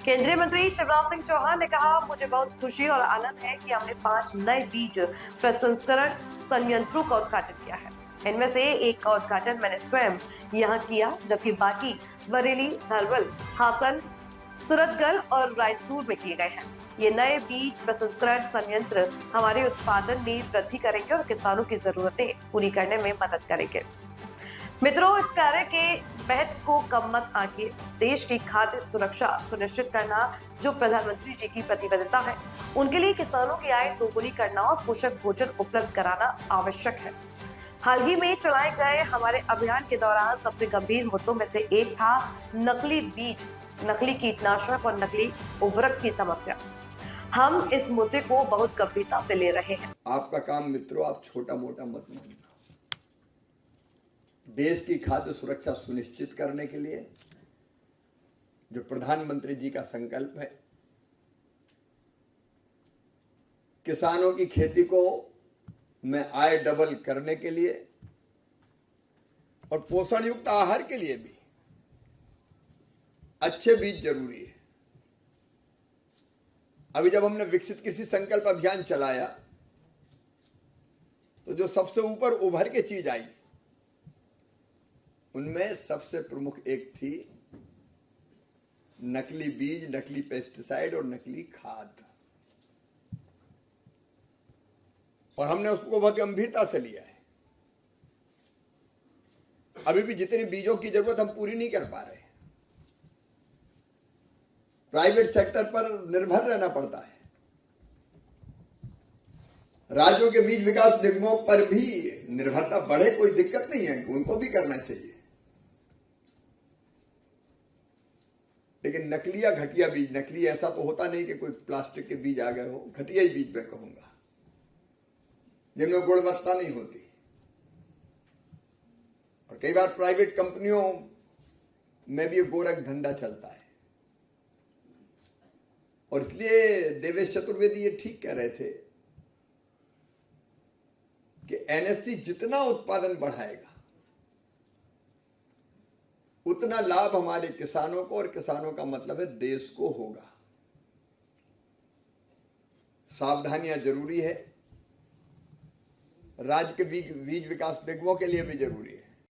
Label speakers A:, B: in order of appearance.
A: केंद्रीय मंत्री शिवराज सिंह चौहान ने कहा, मुझे बहुत खुशी और आनंद है कि हमने 5 नए बीज प्रसंस्करण संयंत्रों का उद्घाटन किया है। इनमें से एक का उद्घाटन मैंने स्वयं यहाँ किया, जबकि बाकी बरेली, धरवल, हासन, सूरतगढ़ और रायचूर में किए गए हैं। ये नए बीज प्रसंस्करण संयंत्र हमारे उत्पादन में वृद्धि करेंगे और किसानों की जरूरतें पूरी करने में मदद करेंगे। मित्रों, इस कार्य के महत्व को कम मत आंकिए। देश की खाद्य सुरक्षा सुनिश्चित करना जो प्रधानमंत्री जी की प्रतिबद्धता है, उनके लिए किसानों की आय दोगुनी करना और पोषक भोजन उपलब्ध कराना आवश्यक है। हाल ही में चलाए गए हमारे अभियान के दौरान सबसे गंभीर मुद्दों में से एक था नकली बीज, नकली कीटनाशक और नकली उर्वरक की समस्या। हम इस मुद्दे को बहुत गंभीरता से ले रहे हैं।
B: आपका काम मित्रों, आप छोटा मोटा मत मानना। देश की खाद्य सुरक्षा सुनिश्चित करने के लिए जो प्रधानमंत्री जी का संकल्प है, किसानों की खेती को में आय डबल करने के लिए और पोषण युक्त आहार के लिए भी अच्छे बीज जरूरी है। अभी जब हमने विकसित कृषि संकल्प अभियान चलाया तो जो सबसे ऊपर उभर के चीज आई, उनमें सबसे प्रमुख एक थी नकली बीज, नकली पेस्टिसाइड और नकली खाद। और हमने उसको बहुत गंभीरता से लिया है। अभी भी जितनी बीजों की जरूरत हम पूरी नहीं कर पा रहे, प्राइवेट सेक्टर पर निर्भर रहना पड़ता है। राज्यों के बीज विकास निगमों पर भी निर्भरता बढ़े, कोई दिक्कत नहीं है, उनको भी करना चाहिए। लेकिन नकली या घटिया बीज, नकली ऐसा तो होता नहीं कि कोई प्लास्टिक के बीज आ गए हो, घटिया ही बीज मैं कहूंगा, जिनमें गुणवत्ता नहीं होती। और कई बार प्राइवेट कंपनियों में भी गोरख धंधा चलता है। और इसलिए देवेश चतुर्वेदी ये ठीक कह रहे थे कि एनएससी जितना उत्पादन बढ़ाएगा उतना लाभ हमारे किसानों को, और किसानों का मतलब है देश को, होगा। सावधानियां जरूरी है, राज्य के बीज विकास निगमों के लिए भी जरूरी है।